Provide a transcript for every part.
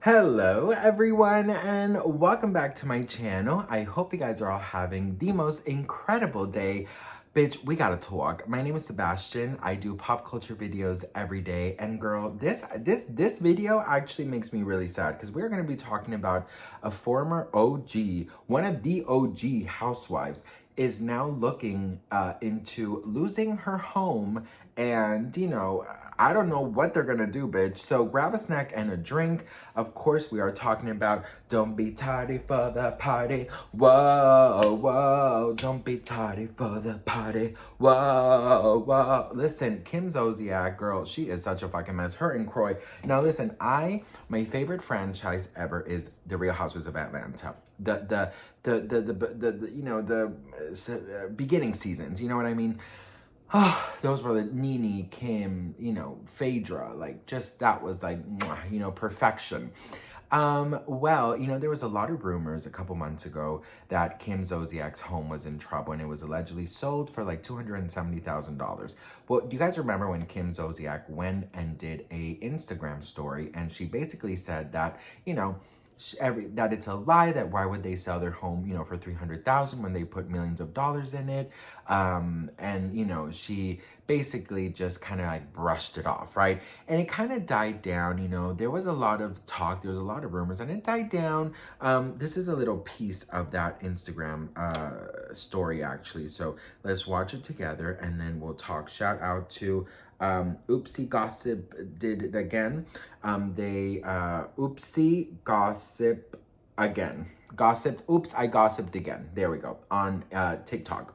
Hello everyone and welcome back to my channel. I hope you guys are all having the most incredible day. Bitch, we gotta talk. My name is Sebastian. I do pop culture videos every day, and girl, this video actually makes me really sad because we're gonna be talking about a former OG, one of the OG housewives is now looking into losing her home, and I don't know what they're gonna do, bitch. So grab a snack and a drink. Of course, we are talking about don't be tardy for the party. Whoa, whoa, don't be tardy for the party. Whoa, whoa. Listen, Kim Zolciak, girl, she is such a fucking mess. Her and Croy. Now listen, my favorite franchise ever is The Real Housewives of Atlanta. The beginning seasons, you know what I mean? Oh, those were the Nene, Kim, Phaedra, like just that was like, mwah, perfection. Well, there was a lot of rumors a couple months ago that Kim Zolciak's home was in trouble and it was allegedly sold for like $270,000. Well, do you guys remember when Kim Zolciak went and did a Instagram story and she basically said that, that it's a lie, that why would they sell their home for 300,000 when they put millions of dollars in it, and she basically just kind of like brushed it off, right? And it kind of died down. There was a lot of talk, there was a lot of rumors, and it died down. This is a little piece of that Instagram story actually, so let's watch it together and then we'll talk. Shout out to Oopsie Gossip did it again. Oopsie Gossip again. Gossiped, oops, I gossiped again. There we go. On TikTok.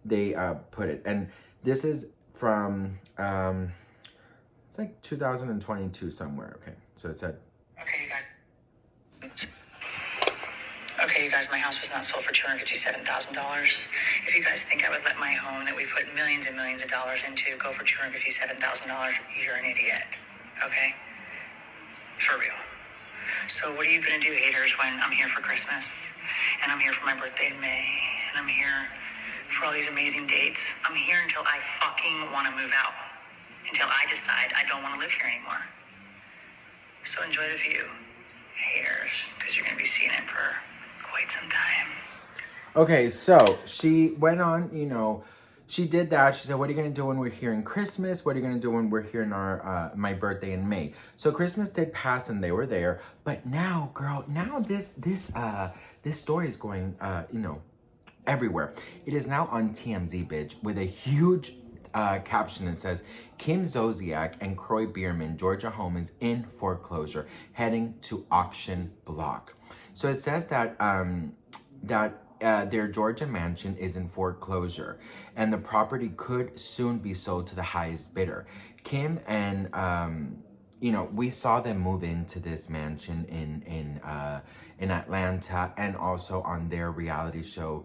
They put it. And this is from, it's like 2022 somewhere. Okay, so it said. Okay, you guys, my house was not sold for $257,000. If you guys think I would let my home that we put millions and millions of dollars into go for $257,000, you're an idiot. Okay? For real. So what are you gonna do, haters, when I'm here for Christmas, and I'm here for my birthday in May, and I'm here for all these amazing dates? I'm here until I fucking wanna move out. Until I decide I don't wanna live here anymore. So enjoy the view, haters, because you're gonna be seeing it for quite some time. Okay, so she went on, she did that. She said, what are you going to do when we're here in Christmas? What are you going to do when we're here in our my birthday in May? So Christmas did pass and they were there. But now, girl, now this story is going, everywhere. It is now on TMZ, bitch, with a huge caption that says, Kim Zolciak and Croy Biermann, Georgia home is in foreclosure, heading to auction block. So it says that their Georgia mansion is in foreclosure and the property could soon be sold to the highest bidder. Kim and we saw them move into this mansion in Atlanta, and also on their reality show,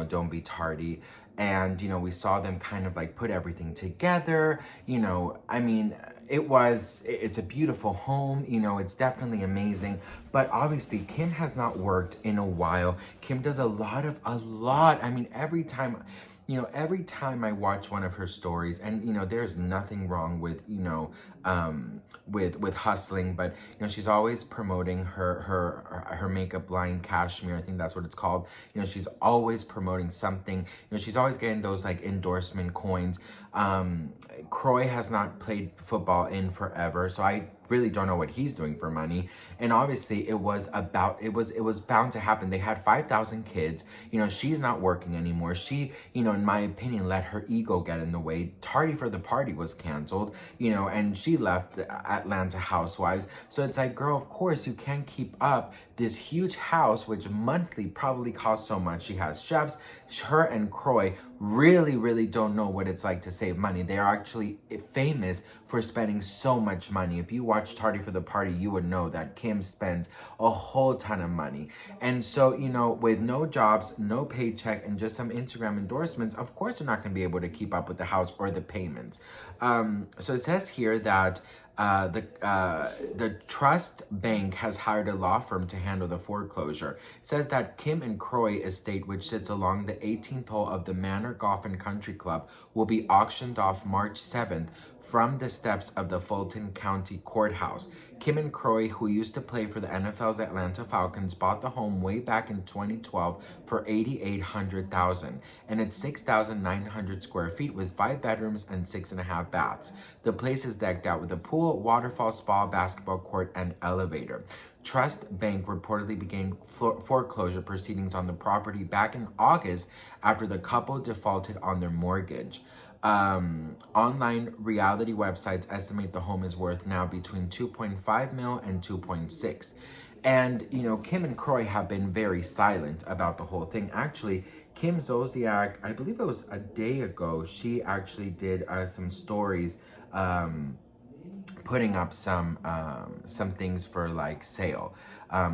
Don't Be Tardy. And, we saw them kind of like put everything together. I mean, it's a beautiful home, it's definitely amazing. But obviously, Kim has not worked in a while. Kim does a lot. I mean, every time I watch one of her stories, and there's nothing wrong with with hustling, but she's always promoting her makeup line, Cashmere, I think that's what it's called. She's always promoting something. She's always getting those like endorsement coins. Croy has not played football in forever, so I really don't know what he's doing for money. And obviously it was bound to happen. They had 5,000 kids. She's not working anymore. She, in my opinion, let her ego get in the way. Tardy for the Party was canceled, and she left Atlanta Housewives. So it's like, girl, of course you can't keep up this huge house, which monthly probably costs so much. She has chefs. Her and Croy really, really don't know what it's like to save money. They are actually famous for spending so much money. If you watch Tardy for the Party, you would know that Kim spends a whole ton of money. And so, with no jobs, no paycheck, and just some Instagram endorsements, of course they're not going to be able to keep up with the house or the payments. So it says here that the Trust Bank has hired a law firm to handle the foreclosure. It says that Kim and Croy estate, which sits along the 18th hole of the Manor Golf and Country Club, will be auctioned off March 7th from the steps of the Fulton County Courthouse. Kim and Croy, who used to play for the NFL's Atlanta Falcons, bought the home way back in 2012 for $8,800,000, and it's 6,900 square feet with 5 bedrooms and 6.5 baths. The place is decked out with a pool, waterfall, spa, basketball court, and elevator. Trust Bank reportedly began foreclosure proceedings on the property back in August after the couple defaulted on their mortgage. Online reality websites estimate the home is worth now between 2.5 mil and 2.6. And, Kim and Croy have been very silent about the whole thing. Actually, Kim Zolciak, I believe it was a day ago, she actually did some stories putting up some things for like sale,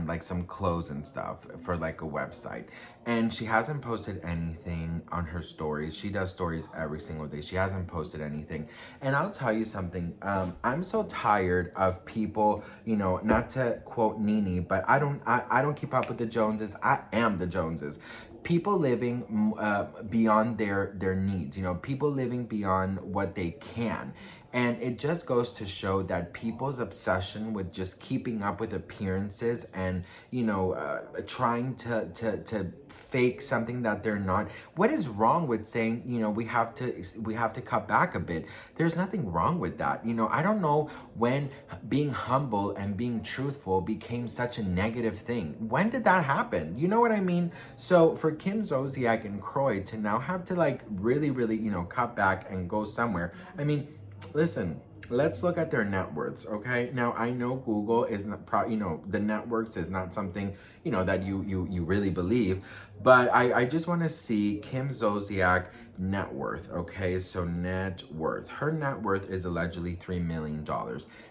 like some clothes and stuff for like a website. And she hasn't posted anything on her stories. She does stories every single day. She hasn't posted anything. And I'll tell you something. I'm so tired of people, not to quote Nene, but I don't keep up with the Joneses. I am the Joneses. People living beyond their needs, people living beyond what they can. And it just goes to show that people's obsession with just keeping up with appearances and, trying to fake something that they're not. What is wrong with saying, we have to cut back a bit? There's nothing wrong with that. I don't know when being humble and being truthful became such a negative thing. When did that happen? You know what I mean? So for Kim Zolciak and Croy to now have to like really, really, cut back and go somewhere. I mean, listen, let's look at their net worths, okay? Now, I know Google is not, the net worths is not something, that you really believe, but I just want to see Kim Zolciak net worth, okay? So net worth. Her net worth is allegedly $3 million.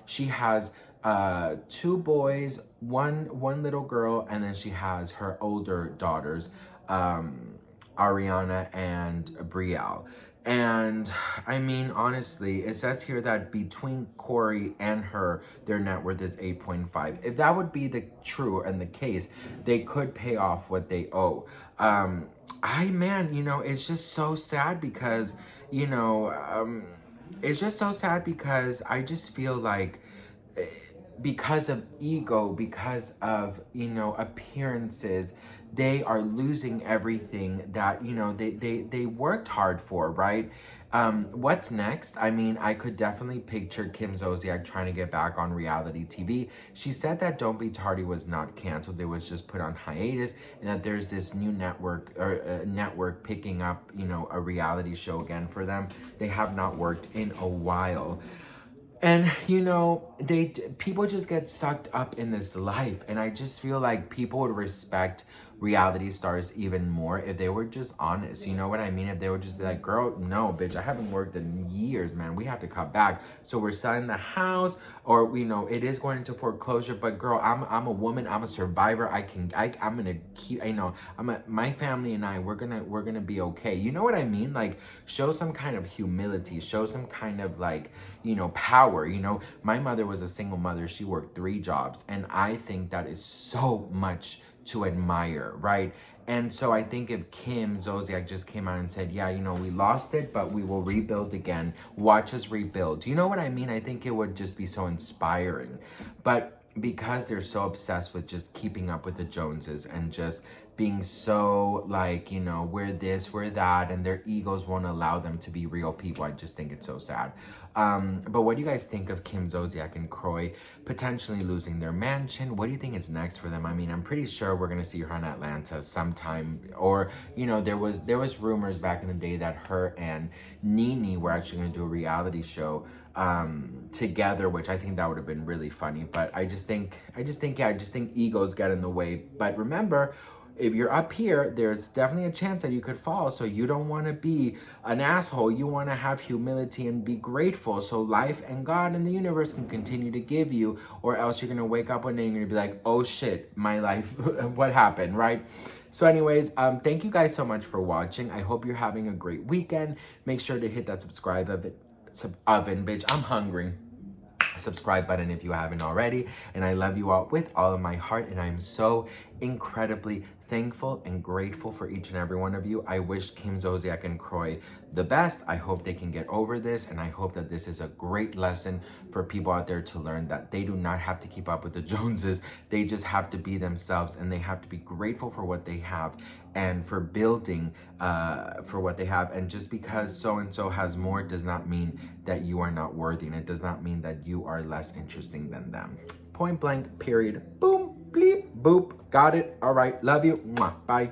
She has 2 boys, one little girl, and then she has her older daughters, Ariana and Brielle. And I mean, honestly, it says here that between Corey and her, their net worth is 8.5. If that would be the true and the case, they could pay off what they owe. It's just so sad because, it's just so sad because I just feel like because of ego, because of, appearances, they are losing everything that, they worked hard for, right? What's next? I mean, I could definitely picture Kim Zolciak trying to get back on reality TV. She said that Don't Be Tardy was not canceled. It was just put on hiatus, and that there's this new network picking up, a reality show again for them. They have not worked in a while. And people just get sucked up in this life, and I just feel like people would respect reality stars even more if they were just honest. You know what I mean? If they would just be like, girl, no, bitch, I haven't worked in years, man. We have to cut back. So we're selling the house, or it is going into foreclosure. But girl, I'm a woman. I'm a survivor. I'm gonna keep. My family and I, we're gonna be okay. You know what I mean? Like, show some kind of humility. Show some kind of like, power. My mother was a single mother. She worked 3 jobs, and I think that is so much to admire, right? And so I think if Kim Zolciak just came out and said, yeah, we lost it, but we will rebuild again. Watch us rebuild. You know what I mean? I think it would just be so inspiring. But because they're so obsessed with just keeping up with the Joneses and just being so like, we're this, we're that, and their egos won't allow them to be real people. I just think it's so sad. But what do you guys think of Kim Zolciak and Croy potentially losing their mansion? What do you think is next for them? I mean, I'm pretty sure we're gonna see her in Atlanta sometime. Or, there was rumors back in the day that her and Nene were actually gonna do a reality show together, which I think that would have been really funny. But I just think egos get in the way. But remember, if you're up here, there's definitely a chance that you could fall. So you don't want to be an asshole. You want to have humility and be grateful. So life and God and the universe can continue to give you, or else you're going to wake up one day and you're going to be like, oh shit, my life, what happened, right? So anyways, thank you guys so much for watching. I hope you're having a great weekend. Make sure to hit that subscribe oven, bitch. I'm hungry. Subscribe button if you haven't already. And I love you all with all of my heart. And I'm so incredibly thankful and grateful for each and every one of you. I wish Kim Zolciak and Kroy the best. I hope they can get over this, and I hope that this is a great lesson for people out there to learn that they do not have to keep up with the Joneses. They just have to be themselves, and they have to be grateful for what they have and for building for what they have. And just because so-and-so has more does not mean that you are not worthy, and it does not mean that you are less interesting than them. Point blank, period. Boom, bleep, boop. Got it. All right. Love you. Mwah. Bye.